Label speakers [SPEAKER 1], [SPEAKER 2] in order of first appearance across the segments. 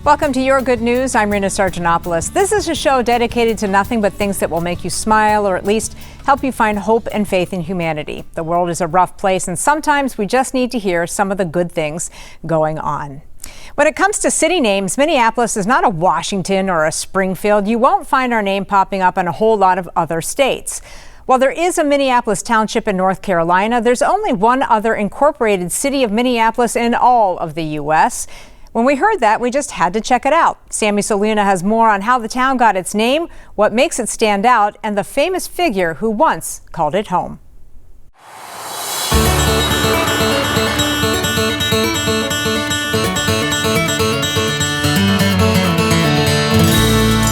[SPEAKER 1] Welcome to Your Good News. I'm Rena Sargentopoulos. This is a show dedicated to nothing but things that will make you smile or at least help you find hope and faith in humanity. The world is a rough place, and sometimes we just need to hear some of the good things going on. When it comes to city names, Minneapolis is not a Washington or a Springfield. You won't find our name popping up in a whole lot of other states. While there is a Minneapolis Township in North Carolina, there's only one other incorporated city of Minneapolis in all of the U.S. When we heard that, we just had to check it out. Sammy Salina has more on how the town got its name, what makes it stand out, and the famous figure who once called it home.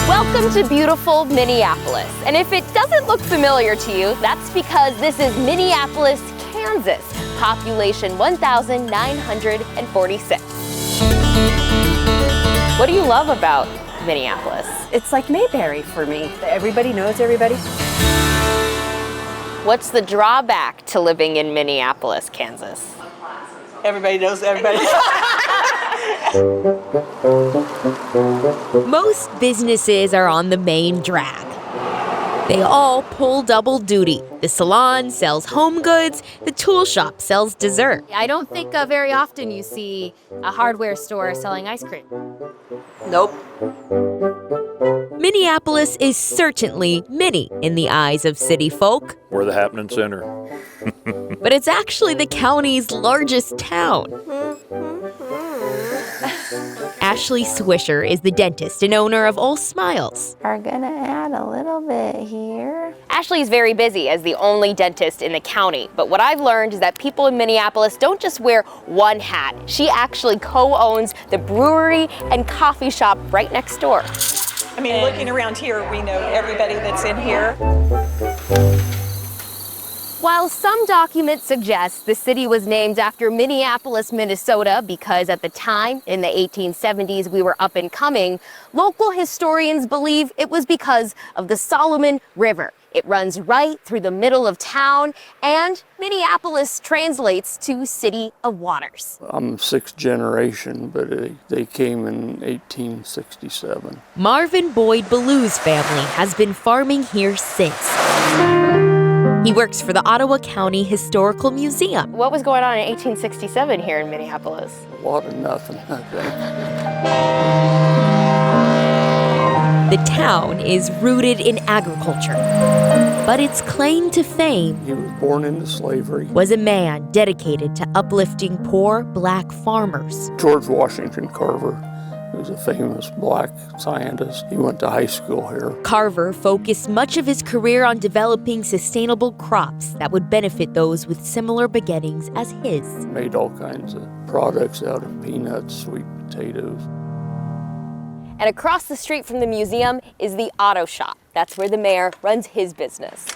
[SPEAKER 2] Welcome to beautiful Minneapolis. And if it doesn't look familiar to you, that's because this is Minneapolis, Kansas, population 1,946. What do you love about Minneapolis?
[SPEAKER 3] It's like Mayberry for me. Everybody knows everybody.
[SPEAKER 2] What's the drawback to living in Minneapolis, Kansas?
[SPEAKER 3] Everybody knows everybody.
[SPEAKER 4] Most businesses are on the main drag. They all pull double duty. The salon sells home goods, the tool shop sells dessert.
[SPEAKER 5] I don't think very often you see a hardware store selling ice cream.
[SPEAKER 3] Nope.
[SPEAKER 4] Minneapolis is certainly mini in the eyes of city folk.
[SPEAKER 6] We're the happening center.
[SPEAKER 4] But it's actually the county's largest town. Ashley Swisher is the dentist and owner of All Smiles.
[SPEAKER 7] Are gonna add a little bit here.
[SPEAKER 2] Ashley's very busy as the only dentist in the county, but what I've learned is that people in Minneapolis don't just wear one hat. She actually co-owns the brewery and coffee shop right next door.
[SPEAKER 8] I mean, looking around here, we know everybody that's in here.
[SPEAKER 2] While some documents suggest the city was named after Minneapolis, Minnesota, because at the time, in the 1870s, we were up and coming, local historians believe it was because of the Solomon River. It runs right through the middle of town, and Minneapolis translates to City of Waters.
[SPEAKER 9] I'm sixth generation, but they came in 1867.
[SPEAKER 4] Marvin Boyd Ballew's family has been farming here since. He works for the Ottawa County Historical Museum.
[SPEAKER 2] What was going on in 1867 here in Minneapolis?
[SPEAKER 9] A lot of nothing, I think.
[SPEAKER 4] The town is rooted in agriculture, but its claim to fame
[SPEAKER 9] He was born into slavery.
[SPEAKER 4] was a man dedicated to uplifting poor black farmers.
[SPEAKER 9] George Washington Carver, who was a famous black scientist. He went to high school here.
[SPEAKER 4] Carver focused much of his career on developing sustainable crops that would benefit those with similar beginnings as his.
[SPEAKER 9] Made all kinds of products out of peanuts, sweet potatoes.
[SPEAKER 2] And across the street from the museum is the auto shop. That's where the mayor runs his business.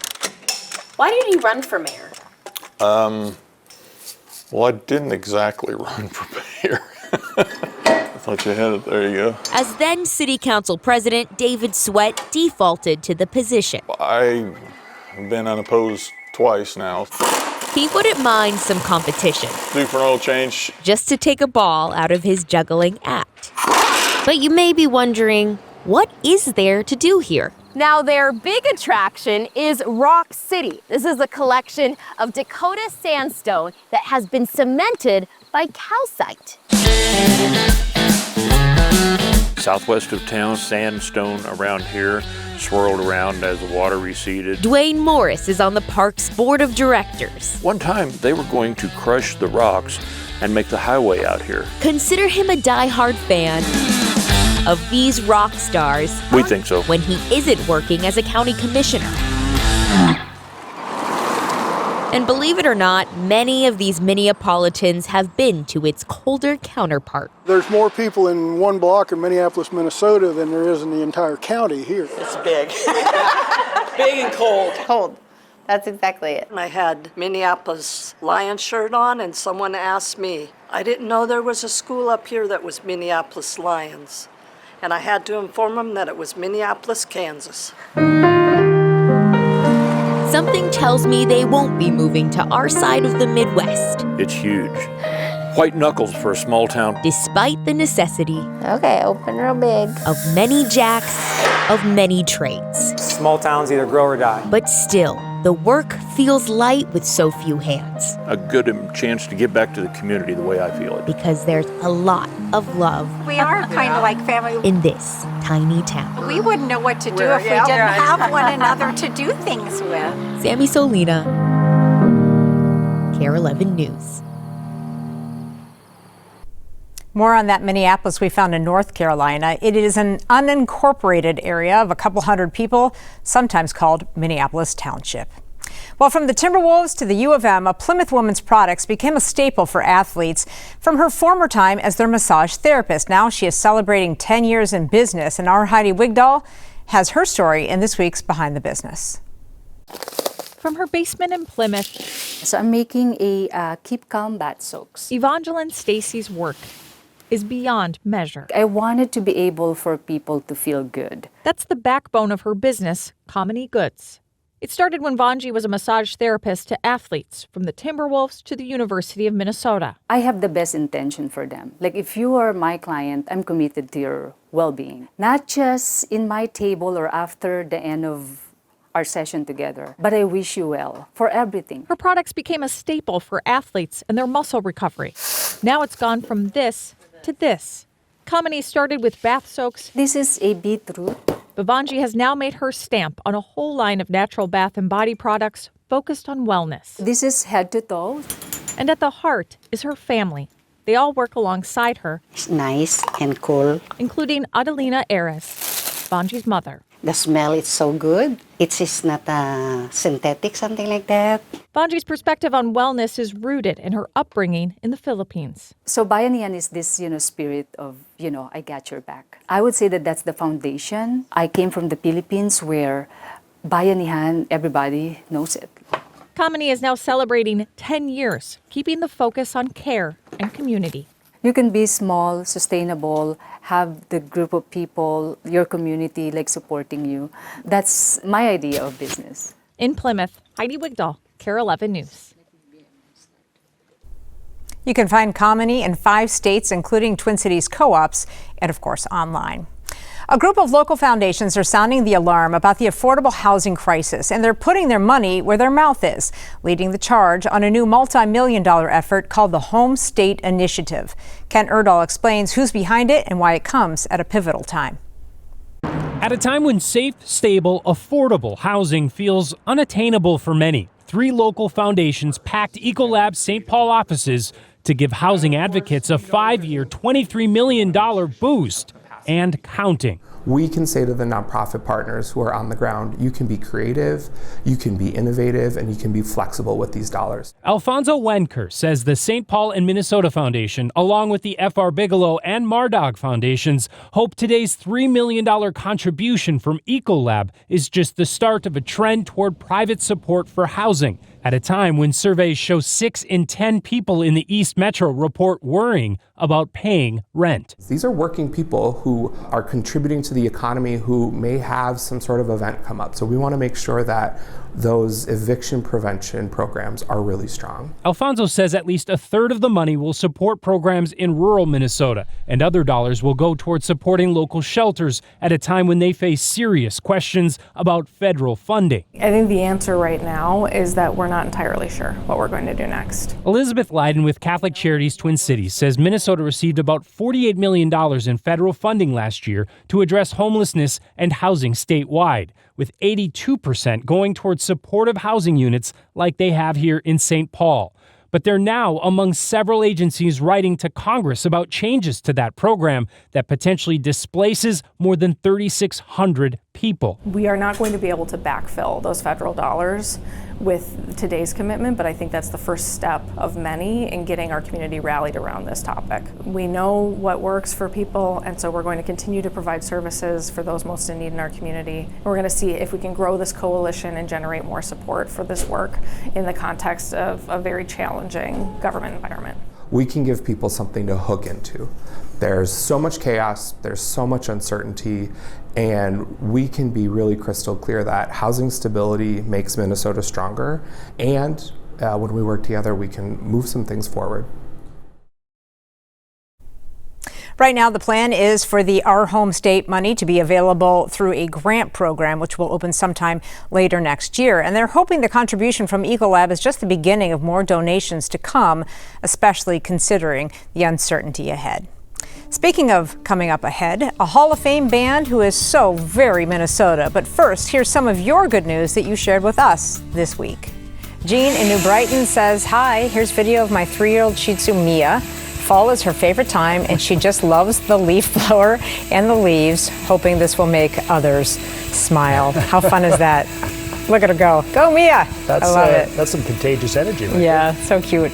[SPEAKER 2] Why did you run for mayor?
[SPEAKER 6] Well, I didn't exactly run for mayor. I thought you had it. There you go.
[SPEAKER 4] As then City Council President David Sweat defaulted to the position.
[SPEAKER 6] I've been unopposed twice now.
[SPEAKER 4] He wouldn't mind some competition,
[SPEAKER 6] Due for an oil change.
[SPEAKER 4] just to take a ball out of his juggling act. But you may be wondering, what is there to do here?
[SPEAKER 2] Now, their big attraction is Rock City. This is a collection of Dakota sandstone that has been cemented by calcite.
[SPEAKER 6] Southwest of town, sandstone around here, swirled around as the water receded.
[SPEAKER 4] Dwayne Morris is on the park's board of directors.
[SPEAKER 6] One time, they were going to crush the rocks and make the highway out here.
[SPEAKER 4] Consider him a diehard fan of these rock stars.
[SPEAKER 6] We think so.
[SPEAKER 4] When he isn't working as a county commissioner. And believe it or not, many of these Minneapolitans have been to its colder counterpart.
[SPEAKER 10] There's more people in one block in Minneapolis, Minnesota than there is in the entire county here.
[SPEAKER 8] It's big. Big and cold.
[SPEAKER 7] Cold. That's exactly it.
[SPEAKER 11] I had Minneapolis Lions shirt on, and someone asked me, I didn't know there was a school up here that was Minneapolis Lions. And I had to inform them that it was Minneapolis, Kansas.
[SPEAKER 4] Something tells me they won't be moving to our side of the Midwest.
[SPEAKER 6] It's huge. White knuckles for a small town.
[SPEAKER 4] Despite the necessity
[SPEAKER 7] Okay, open real big.
[SPEAKER 4] of many jacks, of many trades.
[SPEAKER 12] Small towns either grow or die.
[SPEAKER 4] But still, the work feels light with so few hands.
[SPEAKER 6] A good chance to give back to the community the way I feel it.
[SPEAKER 4] Because there's a lot of love
[SPEAKER 13] We are kind of like family.
[SPEAKER 4] in this tiny town.
[SPEAKER 13] We wouldn't know what to do if we didn't have one another to do things with.
[SPEAKER 4] Sammy Solina, KARE 11 News.
[SPEAKER 1] More on that Minneapolis we found in North Carolina. It is an unincorporated area of a couple hundred people, sometimes called Minneapolis Township. Well, from the Timberwolves to the U of M, a Plymouth woman's products became a staple for athletes from her former time as their massage therapist. Now she is celebrating 10 years in business, and our Heidi Wigdahl has her story in this week's Behind the Business.
[SPEAKER 14] From her basement in Plymouth,
[SPEAKER 15] so I'm making a Keep Calm bath soaks.
[SPEAKER 14] Evangeline Stacy's work is beyond measure.
[SPEAKER 15] I wanted to be able for people to feel good.
[SPEAKER 14] That's the backbone of her business, Kamini Goods. It started when Vanji was a massage therapist to athletes, from the Timberwolves to the University of Minnesota.
[SPEAKER 15] I have the best intention for them. Like, if you are my client, I'm committed to your well-being. Not just in my table or after the end of our session together, but I wish you well for everything.
[SPEAKER 14] Her products became a staple for athletes and their muscle recovery. Now it's gone from this to this. Kamini started with bath soaks.
[SPEAKER 15] This is a beetroot.
[SPEAKER 14] Vanji has now made her stamp on a whole line of natural bath and body products focused on wellness.
[SPEAKER 15] This is head to toe.
[SPEAKER 14] And at the heart is her family. They all work alongside her.
[SPEAKER 16] It's nice and cool.
[SPEAKER 14] Including Adelina Ares, Vanji's mother.
[SPEAKER 16] The smell is so good. It's not synthetic, something like that.
[SPEAKER 14] Vanji's perspective on wellness is rooted in her upbringing in the Philippines.
[SPEAKER 15] So Bayanihan is this, spirit of, I got your back. I would say that that's the foundation. I came from the Philippines where Bayanihan, everybody knows it.
[SPEAKER 14] Kamini is now celebrating 10 years, keeping the focus on care and community.
[SPEAKER 15] You can be small, sustainable, have the group of people, your community, supporting you. That's my idea of business.
[SPEAKER 14] In Plymouth, Heidi Wigdahl, KARE 11 News.
[SPEAKER 1] You can find Kamini in 5 states, including Twin Cities co-ops, and of course online. A group of local foundations are sounding the alarm about the affordable housing crisis, and they're putting their money where their mouth is, leading the charge on a new multi-million-dollar effort called the Home State Initiative. Kent Erdahl explains who's behind it and why it comes at a pivotal time.
[SPEAKER 17] At a time when safe, stable, affordable housing feels unattainable for many, 3 local foundations packed Ecolab St. Paul offices to give housing advocates a 5-year, $23 million boost. And counting.
[SPEAKER 18] We can say to the nonprofit partners who are on the ground, you can be creative, you can be innovative, and you can be flexible with these dollars.
[SPEAKER 17] Alfonso Wenker says the St. Paul and Minnesota Foundation, along with the F.R. Bigelow and Mardog Foundations, hope today's $3 million contribution from Ecolab is just the start of a trend toward private support for housing, at a time when surveys show 6 in 10 people in the East Metro report worrying about paying rent.
[SPEAKER 18] These are working people who are contributing to the economy who may have some sort of event come up. So we want to make sure that those eviction prevention programs are really strong.
[SPEAKER 17] Alfonso says at least a third of the money will support programs in rural Minnesota, and other dollars will go towards supporting local shelters at a time when they face serious questions about federal funding.
[SPEAKER 19] I think the answer right now is that we're not entirely sure what we're going to do next.
[SPEAKER 17] Elizabeth Leiden with Catholic Charities Twin Cities says Minnesota received about $48 million in federal funding last year to address homelessness and housing statewide, with 82% going towards supportive housing units like they have here in St. Paul. But they're now among several agencies writing to Congress about changes to that program that potentially displaces more than 3,600 people.
[SPEAKER 19] We are not going to be able to backfill those federal dollars with today's commitment, but I think that's the first step of many in getting our community rallied around this topic. We know what works for people, and so we're going to continue to provide services for those most in need in our community. We're going to see if we can grow this coalition and generate more support for this work in the context of a very challenging government environment.
[SPEAKER 18] We can give people something to hook into. There's so much chaos, there's so much uncertainty, and we can be really crystal clear that housing stability makes Minnesota stronger, and when we work together, we can move some things forward.
[SPEAKER 1] Right now, the plan is for the Our Home State money to be available through a grant program, which will open sometime later next year. And they're hoping the contribution from Ecolab is just the beginning of more donations to come, especially considering the uncertainty ahead. Speaking of coming up ahead, a Hall of Fame band who is so very Minnesota. But first, here's some of your good news that you shared with us this week. Jean in New Brighton says, hi, here's video of my 3-year-old Shih Tzu Mia. Fall is her favorite time, and she just loves the leaf blower and the leaves, hoping this will make others smile. How fun is that? Look at her go. Go, Mia! I love it.
[SPEAKER 20] That's some contagious energy right
[SPEAKER 1] there. So cute.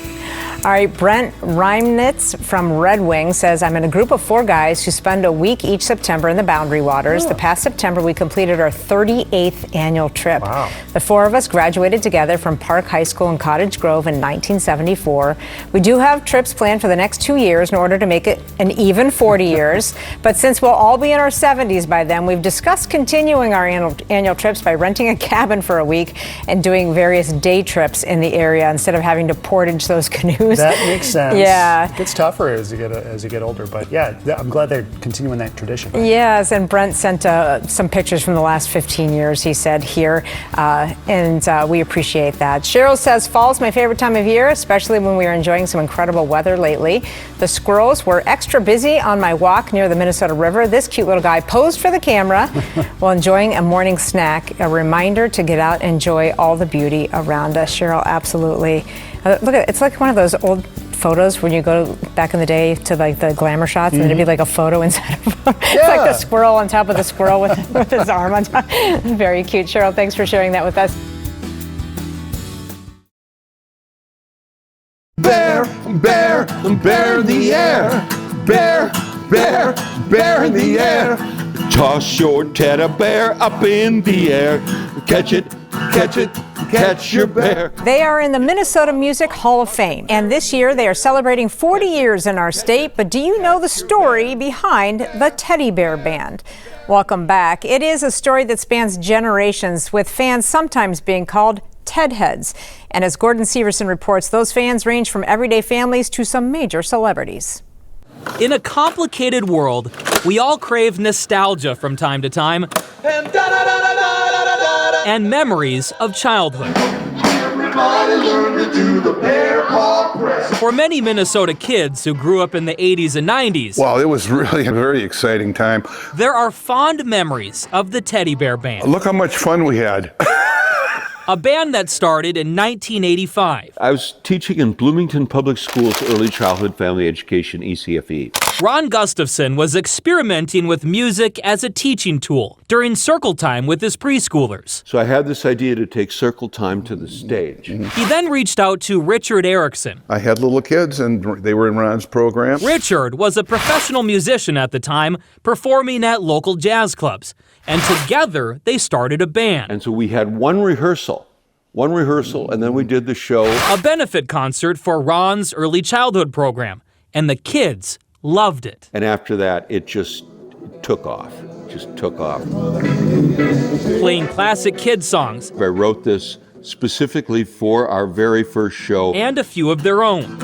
[SPEAKER 1] All right, Brent Reimnitz from Red Wing says, I'm in a group of 4 guys who spend a week each September in the Boundary Waters. The past September, we completed our 38th annual trip.
[SPEAKER 20] Wow.
[SPEAKER 1] The 4 of us graduated together from Park High School in Cottage Grove in 1974. We do have trips planned for the next 2 years in order to make it an even 40 years. But since we'll all be in our 70s by then, we've discussed continuing our annual trips by renting a cabin for a week and doing various day trips in the area instead of having to portage those canoes.
[SPEAKER 20] That makes sense.
[SPEAKER 1] Yeah.
[SPEAKER 20] It gets tougher as you get older, but yeah, I'm glad they're continuing that tradition.
[SPEAKER 1] Yes, and Brent sent some pictures from the last 15 years, he said here, and we appreciate that. Cheryl says, fall's my favorite time of year, especially when we are enjoying some incredible weather lately. The squirrels were extra busy on my walk near the Minnesota River. This cute little guy posed for the camera while enjoying a morning snack, a reminder to get out and enjoy all the beauty around us. Cheryl, absolutely. Look at it's like one of those old photos when you go back in the day to like the glamour shots, and it'd be like a photo inside of a photo. It's like the squirrel on top of the squirrel with his arm on top. Very cute. Cheryl, thanks for sharing that with us.
[SPEAKER 21] Bear, bear, bear in the air. Bear, bear, bear in the air. Toss your teddy bear up in the air. Catch it, catch it. Catch your bear.
[SPEAKER 1] They are in the Minnesota Music Hall of Fame, and this year they are celebrating 40 years in our state. But do you know the story behind the Teddy Bear Band? Welcome back. It is a story that spans generations, with fans sometimes being called Ted Heads. And as Gordon Severson reports, those fans range from everyday families to some major celebrities.
[SPEAKER 22] In a complicated world, we all crave nostalgia from time to time and memories of childhood. For many Minnesota kids who grew up in the 80s and 90s,
[SPEAKER 23] wow, it was really a very exciting time.
[SPEAKER 22] There are fond memories of the Teddy Bear Band.
[SPEAKER 23] Look how much fun we had.
[SPEAKER 22] A band that started in 1985.
[SPEAKER 24] I was teaching in Bloomington Public Schools Early Childhood Family Education, ECFE.
[SPEAKER 22] Ron Gustafson was experimenting with music as a teaching tool during circle time with his preschoolers.
[SPEAKER 24] So I had this idea to take circle time to the stage.
[SPEAKER 22] He then reached out to Richard Erickson.
[SPEAKER 23] I had little kids and they were in Ron's program.
[SPEAKER 22] Richard was a professional musician at the time, performing at local jazz clubs. And together, they started a band.
[SPEAKER 24] And so we had one rehearsal, and then we did the show.
[SPEAKER 22] A benefit concert for Ron's early childhood program. And the kids loved it.
[SPEAKER 24] And after that, it just took off.
[SPEAKER 22] Playing classic kid songs.
[SPEAKER 24] I wrote this specifically for our very first show.
[SPEAKER 22] And a few of their own.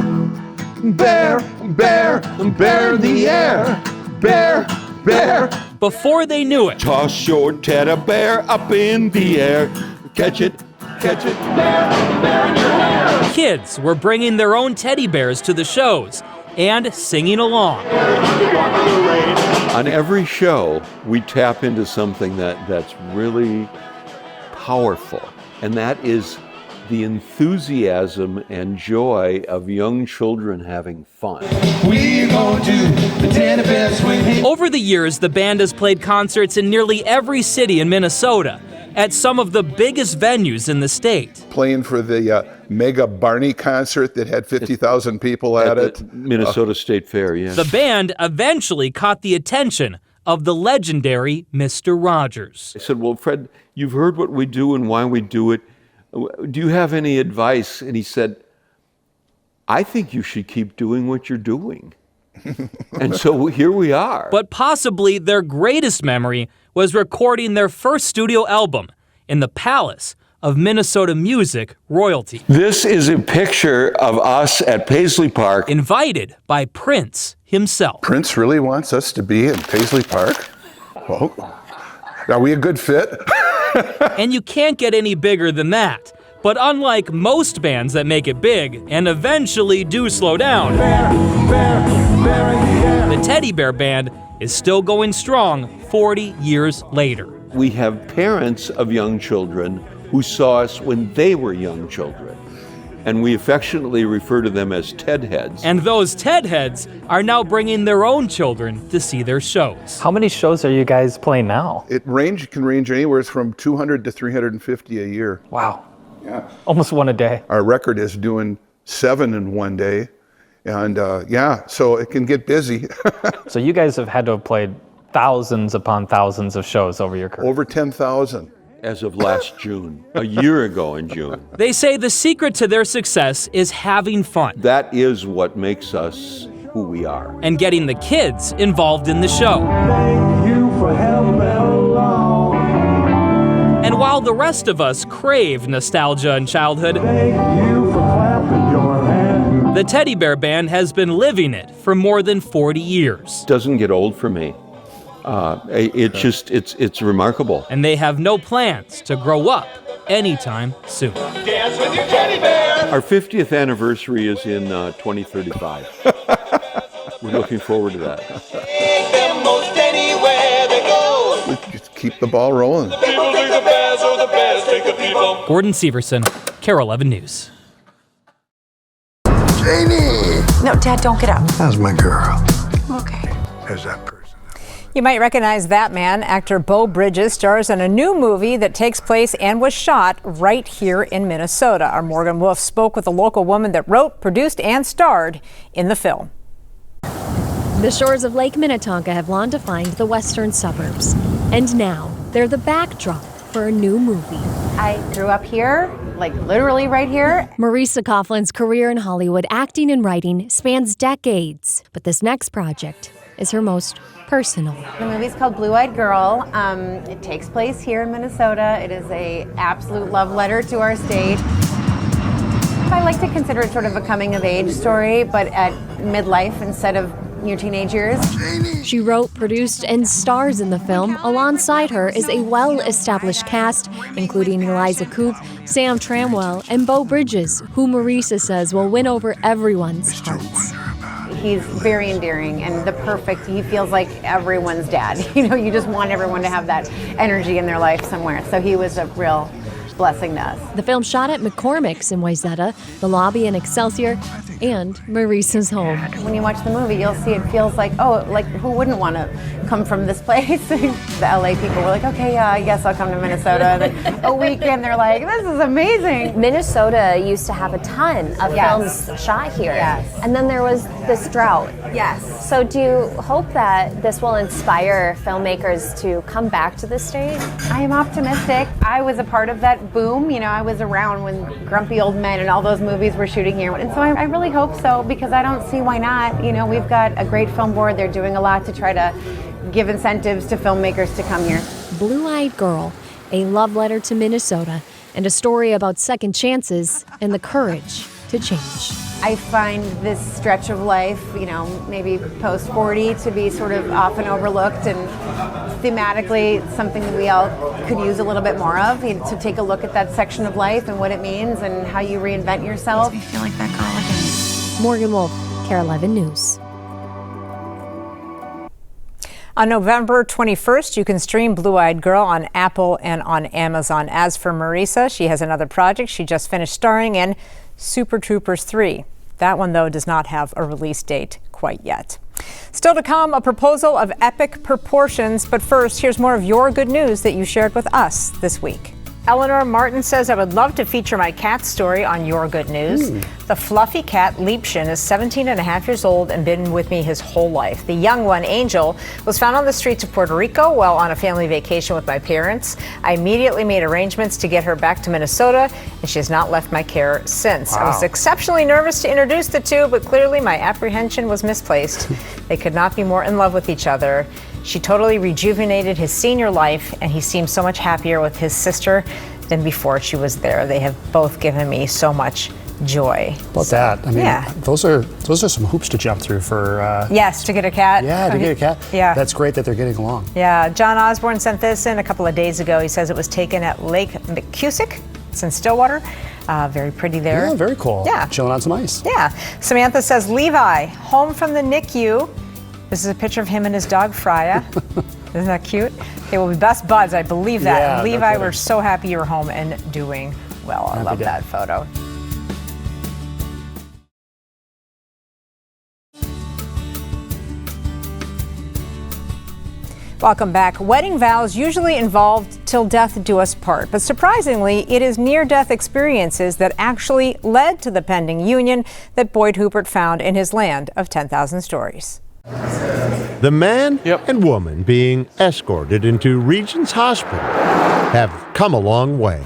[SPEAKER 21] Bear, bear, bear in the air. Bear, bear.
[SPEAKER 22] Before they knew it,
[SPEAKER 21] toss your teddy bear up in the air. Catch it, catch it. Bear, bear in your hair.
[SPEAKER 22] Kids were bringing their own teddy bears to the shows and singing along.
[SPEAKER 24] On every show, we tap into something that's really powerful, and that is the enthusiasm and joy of young children having fun.
[SPEAKER 21] We're gonna do the teddy bear swing.
[SPEAKER 22] Over the years, the band has played concerts in nearly every city in Minnesota at some of the biggest venues in the state.
[SPEAKER 23] Playing for the Mega Barney concert that had 50,000 people at it.
[SPEAKER 24] The Minnesota State Fair, yes.
[SPEAKER 22] The band eventually caught the attention of the legendary Mr. Rogers.
[SPEAKER 24] I said, well, Fred, you've heard what we do and why we do it. Do you have any advice? And he said, I think you should keep doing what you're doing. And so here we are.
[SPEAKER 22] But possibly their greatest memory was recording their first studio album in the Palace of Minnesota music royalty.
[SPEAKER 24] This is a picture of us at Paisley Park.
[SPEAKER 22] Invited by Prince himself.
[SPEAKER 23] Prince really wants us to be in Paisley Park? Well, are we a good fit?
[SPEAKER 22] And you can't get any bigger than that. But unlike most bands that make it big and eventually do slow down, the Teddy Bear Band is still going strong 40 years later.
[SPEAKER 24] We have parents of young children who saw us when they were young children, and we affectionately refer to them as Ted Heads.
[SPEAKER 22] And those Ted Heads are now bringing their own children to see their shows.
[SPEAKER 12] How many shows are you guys playing now?
[SPEAKER 23] It can range anywhere from 200 to 350 a year.
[SPEAKER 12] Wow.
[SPEAKER 23] Yeah.
[SPEAKER 12] Almost one a day.
[SPEAKER 23] Our record is doing 7 in one day. And so it can get busy.
[SPEAKER 12] So you guys have had to have played thousands upon thousands of shows over your career.
[SPEAKER 23] Over 10,000.
[SPEAKER 24] As of last June, a year ago in June.
[SPEAKER 22] They say the secret to their success is having fun.
[SPEAKER 24] That is what makes us who we are.
[SPEAKER 22] And getting the kids involved in the show.
[SPEAKER 21] Thank you for helping along.
[SPEAKER 22] And while the rest of us crave nostalgia and childhood,
[SPEAKER 21] Thank you for clapping your hands.
[SPEAKER 22] the Teddy Bear Band has been living it for more than 40 years.
[SPEAKER 24] Doesn't get old for me. It's remarkable.
[SPEAKER 22] And they have no plans to grow up anytime soon.
[SPEAKER 21] Dance with your teddy bear.
[SPEAKER 24] Our 50th anniversary is in 2035. We're looking forward to that.
[SPEAKER 21] Take them most anywhere they go.
[SPEAKER 23] We just keep the ball rolling.
[SPEAKER 21] The people take the bears, or the bears take the people.
[SPEAKER 22] Gordon Severson, KARE 11 News.
[SPEAKER 21] Janie!
[SPEAKER 13] No, Dad, don't get up.
[SPEAKER 21] That's my girl.
[SPEAKER 13] Okay.
[SPEAKER 21] There's that person.
[SPEAKER 1] You might recognize that man. Actor Beau Bridges stars in a new movie that takes place and was shot right here in Minnesota. Our Morgan Wolf spoke with a local woman that wrote, produced, and starred in the film.
[SPEAKER 2] The shores of Lake Minnetonka have long defined the western suburbs. And now, they're the backdrop for a new movie.
[SPEAKER 3] I grew up here, like literally right here.
[SPEAKER 2] Marisa Coughlin's career in Hollywood acting and writing spans decades. But this next project is her most personal.
[SPEAKER 3] The movie's called Blue-Eyed Girl. It takes place here in Minnesota. It is an absolute love letter to our state. I like to consider it sort of a coming-of-age story, but at midlife instead of your teenage years.
[SPEAKER 2] She wrote, produced, and stars in the film. Alongside her is a well-established cast, including Eliza Coupe, Sam Tramwell, and Beau Bridges, who Marisa says will win over everyone's hearts.
[SPEAKER 3] He's very endearing and he feels like everyone's dad. You know, you just want everyone to have that energy in their life somewhere. So he was a real blessing to us.
[SPEAKER 2] The film shot at McCormick's in Wayzata, the lobby in Excelsior, and Marisa's home.
[SPEAKER 3] When you watch the movie, you'll see it feels like, who wouldn't want to come from this place? The LA people were like, okay, yeah, I guess I'll come to Minnesota. And then a weekend, they're like, this is amazing.
[SPEAKER 5] Minnesota used to have a ton of films shot here.
[SPEAKER 3] Yes.
[SPEAKER 5] And then there was this drought.
[SPEAKER 3] Yes.
[SPEAKER 5] So do you hope that this will inspire filmmakers to come back to the state?
[SPEAKER 3] I am optimistic. I was a part of that boom. You know, I was around when Grumpy Old Men and all those movies were shooting here. And so I really hope so, because I don't see why not. You know, we've got a great film board. They're doing a lot to try to give incentives to filmmakers to come here.
[SPEAKER 2] Blue-Eyed Girl, a love letter to Minnesota, and a story about second chances and the courage to change.
[SPEAKER 3] I find this stretch of life, you know, maybe post 40, to be sort of often overlooked, and thematically something that we all could use a little bit more of, to take a look at that section of life and what it means and how you reinvent yourself.
[SPEAKER 13] I feel like that girl again.
[SPEAKER 2] Morgan Wolf, KARE 11 News.
[SPEAKER 1] On November 21st, you can stream Blue-Eyed Girl on Apple and on Amazon. As for Marisa, she has another project she just finished starring in, Super Troopers 3. That one, though, does not have a release date quite yet. Still to come, a proposal of epic proportions. But first, here's more of your good news that you shared with us this week. Eleanor Martin says, I would love to feature my cat story on Your Good News. The fluffy cat, Liebchen, is 17 and a half years old and been with me his whole life. The young one, Angel, was found on the streets of Puerto Rico while on a family vacation with my parents. I immediately made arrangements to get her back to Minnesota, and she has not left my care since. Wow. I was exceptionally nervous to introduce the two, but clearly my apprehension was misplaced. They could not be more in love with each other. She totally rejuvenated his senior life, and he seems so much happier with his sister than before she was there. They have both given me so much joy.
[SPEAKER 20] About that, I mean,
[SPEAKER 1] yeah.
[SPEAKER 20] those are some hoops to jump through for.
[SPEAKER 1] Yes, to get a cat.
[SPEAKER 20] Yeah, to get a cat.
[SPEAKER 1] Yeah.
[SPEAKER 20] That's great that they're getting along.
[SPEAKER 1] Yeah, John Osborne sent this in a couple of days ago. He says it was taken at Lake McCusick. It's in Stillwater. Very pretty there.
[SPEAKER 20] Yeah, very cool.
[SPEAKER 1] Yeah.
[SPEAKER 20] Chilling on some ice.
[SPEAKER 1] Yeah. Samantha says, Levi, home from the NICU. This is a picture of him and his dog, Freya. Isn't that cute? They will be best buds, I believe that.
[SPEAKER 20] Yeah,
[SPEAKER 1] and
[SPEAKER 20] no
[SPEAKER 1] Levi,
[SPEAKER 20] kidding.
[SPEAKER 1] we're so happy you're home and doing well. I
[SPEAKER 20] Happy
[SPEAKER 1] love
[SPEAKER 20] day.
[SPEAKER 1] that photo. Welcome back. Wedding vows usually involved till death do us part, but surprisingly, it is near-death experiences that actually led to the pending union that Boyd Huppert found in his Land of 10,000 Stories.
[SPEAKER 8] The man and woman being escorted into Regents Hospital have come a long way.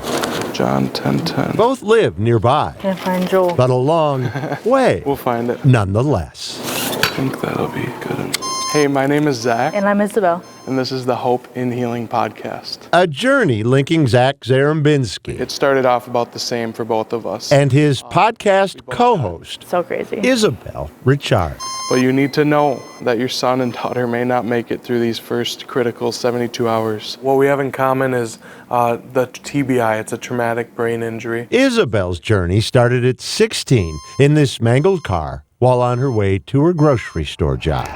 [SPEAKER 9] John 10:10.
[SPEAKER 8] Both live nearby,
[SPEAKER 9] Can't find Joel.
[SPEAKER 8] but a long way.
[SPEAKER 9] We'll find it.
[SPEAKER 8] Nonetheless.
[SPEAKER 9] I think that'll be good. Hey, my name is Zach.
[SPEAKER 10] And I'm Isabel.
[SPEAKER 9] And this is the Hope in Healing podcast.
[SPEAKER 8] A journey linking Zach Zarembinski
[SPEAKER 9] It started off about the same for both of us.
[SPEAKER 8] and his podcast co-host,
[SPEAKER 10] So crazy.
[SPEAKER 8] Isabel Richard.
[SPEAKER 9] But you need to know that your son and daughter may not make it through these first critical 72 hours. What we have in common is the TBI. It's a traumatic brain injury.
[SPEAKER 8] Isabel's journey started at 16 in this mangled car while on her way to her grocery store job.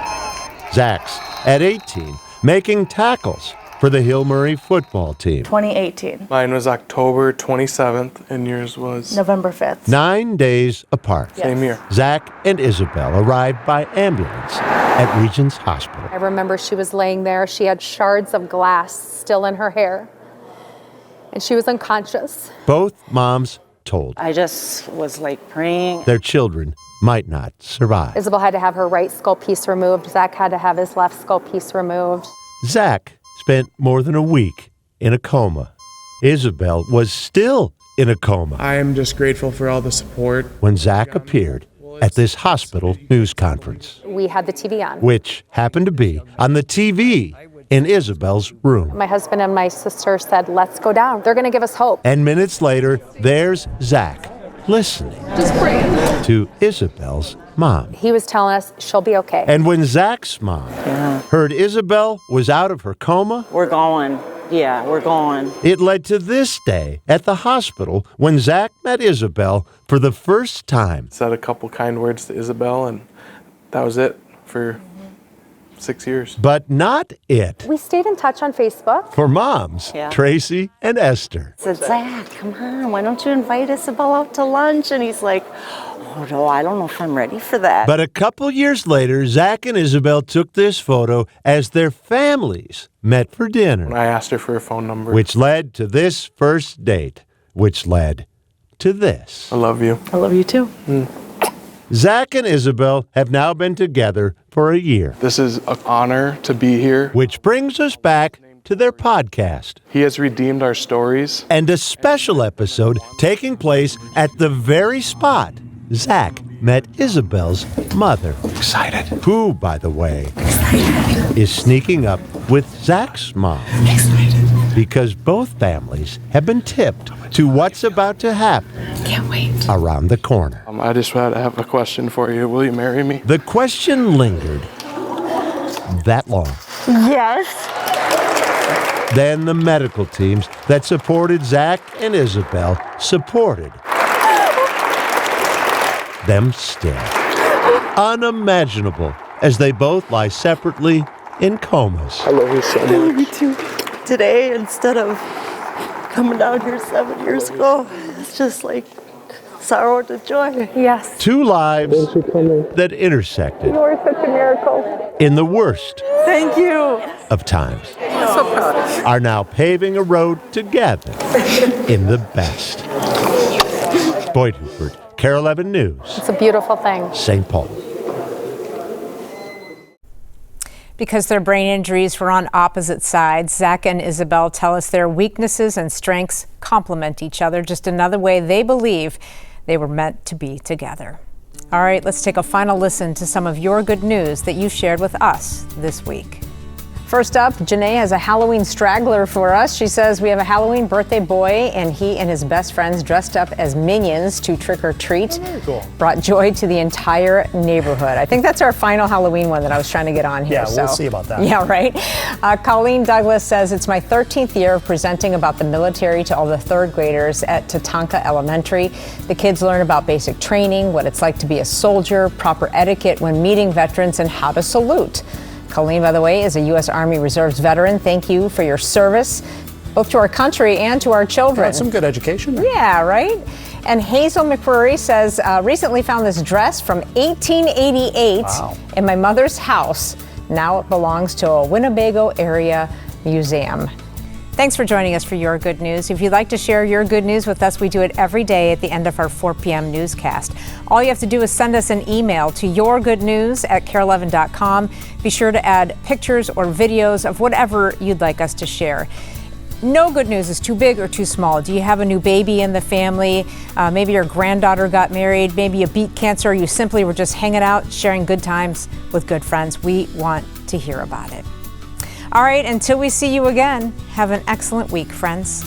[SPEAKER 8] Zach's at 18, making tackles for the Hill Murray football team.
[SPEAKER 10] 2018.
[SPEAKER 9] Mine was October 27th, and yours was
[SPEAKER 10] November 5th.
[SPEAKER 8] 9 days apart.
[SPEAKER 9] Same year.
[SPEAKER 8] Zach and Isabel arrived by ambulance at Regents Hospital.
[SPEAKER 11] I remember she was laying there. She had shards of glass still in her hair, and she was unconscious.
[SPEAKER 8] Both moms told
[SPEAKER 25] I just was like praying.
[SPEAKER 8] their children might not survive.
[SPEAKER 11] Isabel had to have her right skull piece removed. Zach had to have his left skull piece removed.
[SPEAKER 8] Zach spent more than a week in a coma. Isabel was still in a coma
[SPEAKER 9] I am just grateful for all the support.
[SPEAKER 8] when Zach appeared at this hospital news conference,
[SPEAKER 11] We had the TV on.
[SPEAKER 8] which happened to be on the TV in Isabel's room.
[SPEAKER 11] My husband and my sister said, let's go down. They're going to give us hope.
[SPEAKER 8] And minutes later, there's Zach listening to Isabel's mom.
[SPEAKER 11] He was telling us she'll be okay.
[SPEAKER 8] And when Zach's mom heard Isabel was out of her coma,
[SPEAKER 25] We're going. Yeah, we're going.
[SPEAKER 8] it led to this day at the hospital when Zach met Isabel for the first time.
[SPEAKER 9] Said a couple kind words to Isabel, and that was it for 6 years.
[SPEAKER 8] But not it
[SPEAKER 11] We stayed in touch on Facebook.
[SPEAKER 8] for moms,
[SPEAKER 25] Yeah.
[SPEAKER 8] Tracy and Esther.
[SPEAKER 25] I said, Zach, come on, why don't you invite Isabel out to lunch? And he's like, oh no, I don't know if I'm ready for that.
[SPEAKER 8] But a couple years later, Zach and Isabel took this photo as their families met for dinner,
[SPEAKER 9] I asked her for her phone number.
[SPEAKER 8] which led to this first date, which led to this.
[SPEAKER 9] I love you.
[SPEAKER 25] I love you too.
[SPEAKER 8] Zach and Isabel have now been together for a year,
[SPEAKER 9] This is an honor to be here.
[SPEAKER 8] which brings us back to their podcast
[SPEAKER 9] He has redeemed our stories.
[SPEAKER 8] and a special episode taking place at the very spot Zach met Isabel's mother.
[SPEAKER 9] Excited.
[SPEAKER 8] Who, by the way, is sneaking up with Zach's mom. Because both families have been tipped to what's about to happen.
[SPEAKER 25] Can't wait.
[SPEAKER 8] Around the corner.
[SPEAKER 9] I just have a question for you. Will you marry me?
[SPEAKER 8] The question lingered that long.
[SPEAKER 25] Yes.
[SPEAKER 8] Then the medical teams that supported Zach and Isabel supported them still. Unimaginable as they both lie separately in comas.
[SPEAKER 9] I love you so
[SPEAKER 25] I love
[SPEAKER 9] much.
[SPEAKER 25] you too. Today, instead of coming down here 7 years ago, it's just like sorrow to joy.
[SPEAKER 11] Yes.
[SPEAKER 8] Two lives that intersected
[SPEAKER 11] You are such a miracle.
[SPEAKER 8] in the worst
[SPEAKER 25] Thank you.
[SPEAKER 8] of times
[SPEAKER 25] I'm so proud of you.
[SPEAKER 8] are now paving a road together in the best. Boyd Huppert, KARE 11 News,
[SPEAKER 11] It's a beautiful thing.
[SPEAKER 8] St. Paul.
[SPEAKER 1] Because their brain injuries were on opposite sides, Zach and Isabel tell us their weaknesses and strengths complement each other, just another way they believe they were meant to be together. All right, let's take a final listen to some of your good news that you shared with us this week. First up, Janae has a Halloween straggler for us. She says we have a Halloween birthday boy, and he and his best friends dressed up as minions to trick or treat.
[SPEAKER 20] Very cool.
[SPEAKER 1] Brought joy to the entire neighborhood. I think that's our final Halloween one that I was trying to get on here.
[SPEAKER 20] Yeah, we'll see about that.
[SPEAKER 1] Yeah, right. Colleen Douglas says it's my 13th year of presenting about the military to all the third graders at Tatanka Elementary. The kids learn about basic training, what it's like to be a soldier, proper etiquette when meeting veterans, and how to salute. Colleen, by the way, is a U.S. Army Reserves veteran. Thank you for your service, both to our country and to our children.
[SPEAKER 20] That's some good education there.
[SPEAKER 1] Yeah, right? And Hazel McCrory says, recently found this dress from 1888 in my mother's house. Now it belongs to a Winnebago area museum. Thanks for joining us for Your Good News. If you'd like to share your good news with us, we do it every day at the end of our 4 p.m. newscast. All you have to do is send us an email to yourgoodnews@kare11.com. Be sure to add pictures or videos of whatever you'd like us to share. No good news is too big or too small. Do you have a new baby in the family? Maybe your granddaughter got married. Maybe you beat cancer. Or you simply were just hanging out, sharing good times with good friends. We want to hear about it. All right, until we see you again, have an excellent week, friends.